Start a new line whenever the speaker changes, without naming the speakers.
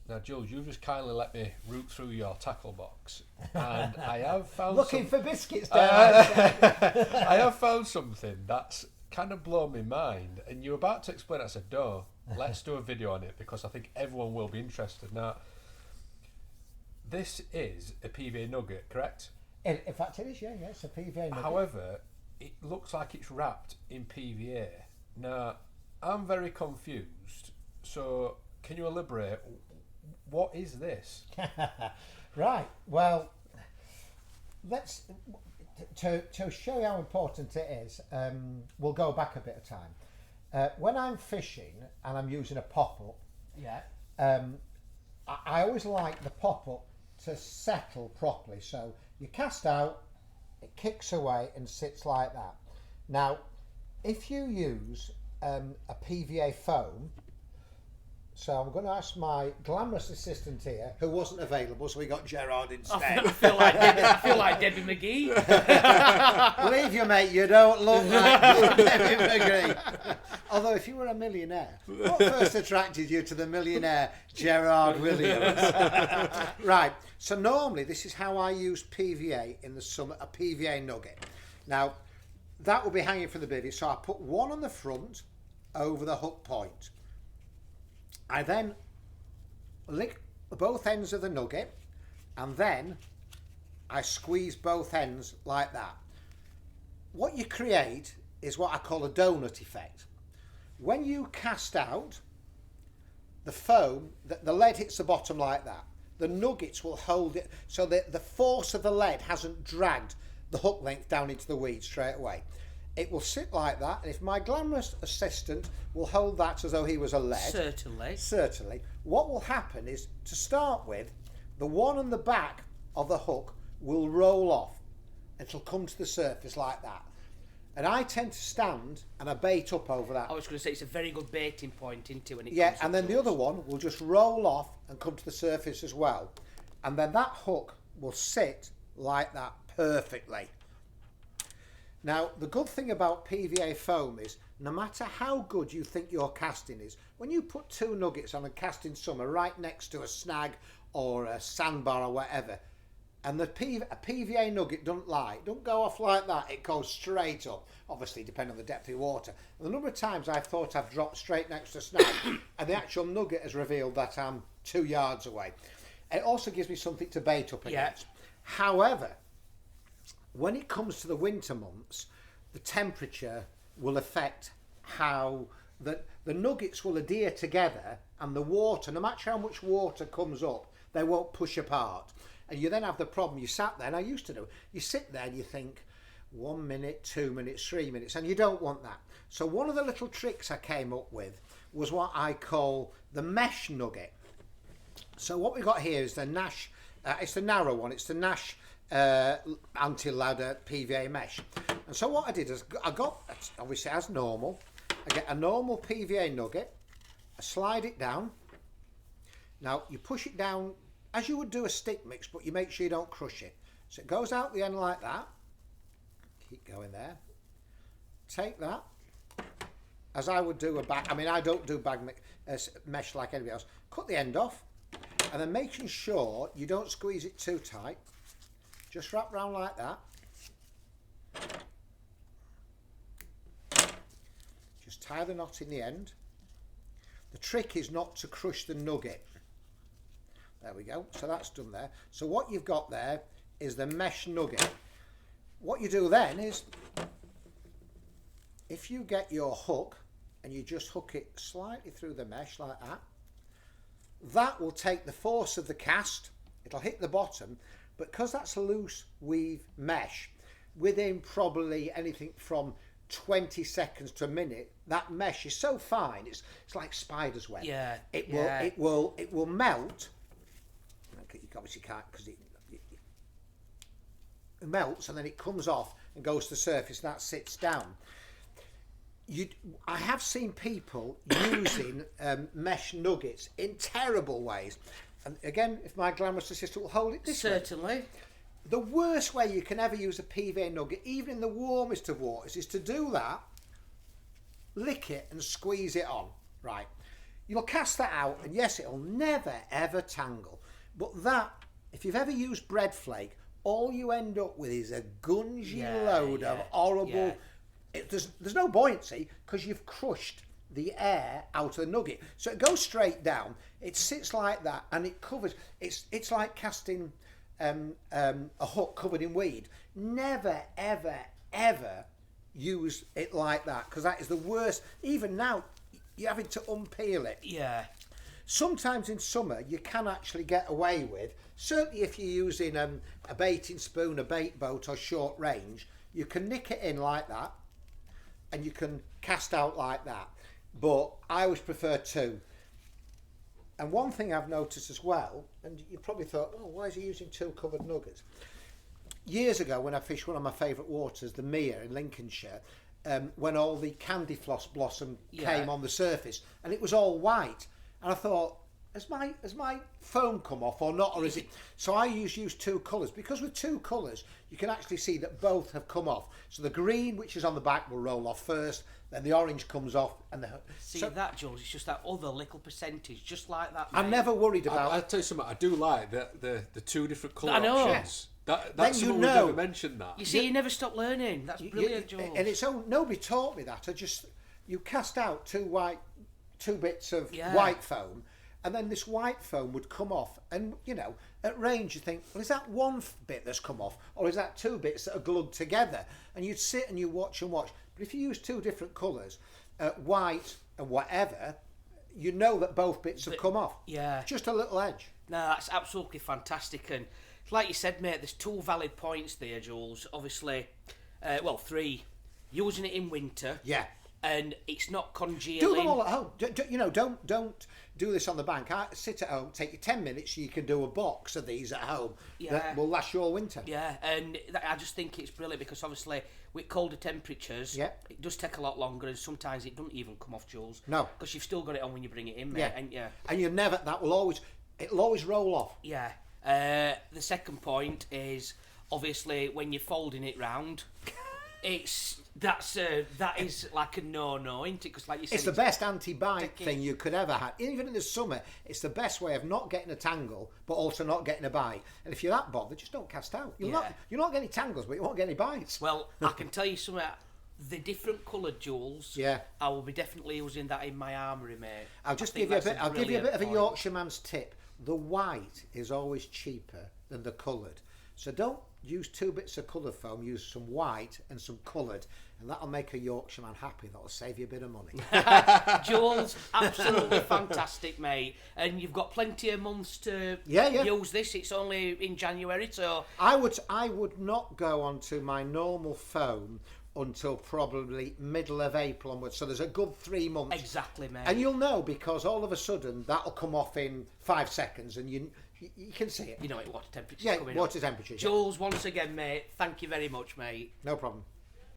Now, Jules, you've just kindly let me root through your tackle box, and I have found
Looking for biscuits,
I have found something that's kind of blown my mind, and you're about to explain it. I said, no, let's do a video on it because I think everyone will be interested. Now, this is a PVA nugget, correct?
In fact, it is, yeah, it's a PVA nugget.
However, it looks like it's wrapped in PVA. Now, I'm very confused, so can you elaborate? What is this?
Right, well, let's to show you how important it is, we'll go back a bit of time. When I'm fishing and I'm using a pop-up,
Yeah.
I always like the pop-up to settle properly. So you cast out, it kicks away and sits like that. Now, if you use a PVA foam, so I'm going to ask my glamorous assistant here, who wasn't available, so we got Gerard instead.
I feel like Debbie McGee.
Believe you, mate, you don't look like Debbie McGee. Although, if you were a millionaire, what first attracted you to the millionaire Gerard Williams? Right, so normally this is how I use PVA in the summer, a PVA nugget. Now, that will be hanging from the bivvy, so I put one on the front over the hook point. I then lick both ends of the nugget and then I squeeze both ends like that. What you create is what I call a donut effect. When you cast out, the foam, the lead hits the bottom like that. The nuggets will hold it so that the force of the lead hasn't dragged the hook length down into the weed straight away. It will sit like that, and if my glamorous assistant will hold that as though he was a lead... Certainly. What will happen is, to start with, the one on the back of the hook will roll off. It'll come to the surface like that. And I tend to stand and I bait up over that.
I was going to say, it's a very good baiting point, isn't it, when it
Yeah,
comes
and then the other one will just roll off and come to the surface as well. And then that hook will sit like that perfectly. Now, the good thing about PVA foam is, no matter how good you think your casting is, when you put two nuggets on a casting summer right next to a snag or a sandbar or whatever, and a PVA nugget don't go off like that, it goes straight up, obviously depending on the depth of water. And the number of times I've thought I've dropped straight next to a snag and the actual nugget has revealed that I'm 2 yards away. It also gives me something to bait up against. However, when it comes to the winter months, the temperature will affect how the nuggets will adhere together, and the water, no matter how much water comes up, they won't push apart. And you then have the problem, you sat there, and I used to do, you sit there and you think, 1 minute, 2 minutes, 3 minutes, and you don't want that. So one of the little tricks I came up with was what I call the mesh nugget. So what we got here is the Nash, it's the narrow one, it's the Nash anti-ladder PVA mesh. And so what I did is I got, obviously as normal, I get a normal PVA nugget, I slide it down. Now you push it down as you would do a stick mix, but you make sure you don't crush it. So it goes out the end like that. Keep going there. Take that, as I would do a bag. I mean, I don't do bag mesh like anybody else. Cut the end off, and then making sure you don't squeeze it too tight. Just wrap round like that. Just tie the knot in the end. The trick is not to crush the nugget. There we go. So that's done there. So what you've got there is the mesh nugget. What you do then is, if you get your hook and you just hook it slightly through the mesh like that, that will take the force of the cast. It'll hit the bottom, but because that's a loose weave mesh, within probably anything from 20 seconds to a minute, that mesh is so fine, it's like spider's web.
Yeah.
It will melt. You obviously can't, because it melts and then it comes off and goes to the surface and that sits down. I have seen people using mesh nuggets in terrible ways. And again, if my glamorous assistant will hold it this way.
Certainly.
The worst way you can ever use a PVA nugget, even in the warmest of waters, is to do that, lick it and squeeze it on. Right. You'll cast that out, and yes, it'll never ever tangle. But that, if you've ever used bread flake, all you end up with is a gungy load of horrible. There's no buoyancy because you've crushed the air out of the nugget, so it goes straight down. It sits like that, and it covers. It's like casting a hook covered in weed. Never ever ever use it like that, because that is the worst. Even now, you're having to unpeel it.
Yeah.
Sometimes in summer you can actually get away with, certainly if you're using a baiting spoon, a bait boat or short range, you can nick it in like that and you can cast out like that. But I always prefer two. And one thing I've noticed as well, and you probably thought, oh, why is he using two covered nuggets? Years ago, when I fished one of my favourite waters, the Mere in Lincolnshire, when all the candy floss blossom came on the surface, and it was all white, and I thought, has my foam come off or not, or is it? So I use two colours, because with two colours you can actually see that both have come off. So the green, which is on the back, will roll off first, then the orange comes off, and
that, Jules, it's just that other little percentage, just like that.
I'm never worried about.
I'll tell you something. I do like the two different colour
I know.
options. That's
you
something
know.
we've never mentioned that.
You see, you never stop learning. That's brilliant, Jules.
And it's nobody taught me that. You cast out two bits of white foam, and then this white foam would come off, and at range you think, well, is that one bit that's come off, or is that two bits that are glued together? And you'd sit and you watch and watch. But if you use two different colours, white and whatever, you know that both bits have come off.
Yeah.
Just a little edge.
No, that's absolutely fantastic. And like you said, mate, there's two valid points there, Jules. Obviously, three. Using it in winter.
Yeah.
And it's not congealing.
Do them all at home. Don't do this on the bank. Sit at home, take you 10 minutes, you can do a box of these at home that will last you all winter.
Yeah, and I just think it's brilliant because obviously with colder temperatures, it does take a lot longer, and sometimes it doesn't even come off, Jules.
No.
Because you've still got it on when you bring it in, mate.
Yeah. And it'll always roll off.
Yeah. The second point is obviously when you're folding it round, that is like a no-no, isn't it? Because like you said,
it's the best anti-bite thing you could ever have. Even in the summer, it's the best way of not getting a tangle, but also not getting a bite. And if you're that bothered, just don't cast out. You'll not get any tangles, but you won't get any bites.
Well, I can tell you something. The different coloured jewels.
Yeah.
I will be definitely using that in my armoury, mate.
I'll give you a bit of a Yorkshireman's tip. The white is always cheaper than the coloured, so don't use two bits of coloured foam. Use some white and some coloured, and that'll make a Yorkshireman happy. That'll save you a bit of money.
Jules, absolutely fantastic, mate. And you've got plenty of months to use this. It's only in January, so
I would not go onto my normal foam until probably middle of April onwards. So there's a good 3 months.
Exactly, mate.
And you'll know, because all of a sudden that'll come off in 5 seconds, and you can see it.
You know what temperature coming up.
Water temperature.
Jules, once again, mate, thank you very much, mate.
No problem.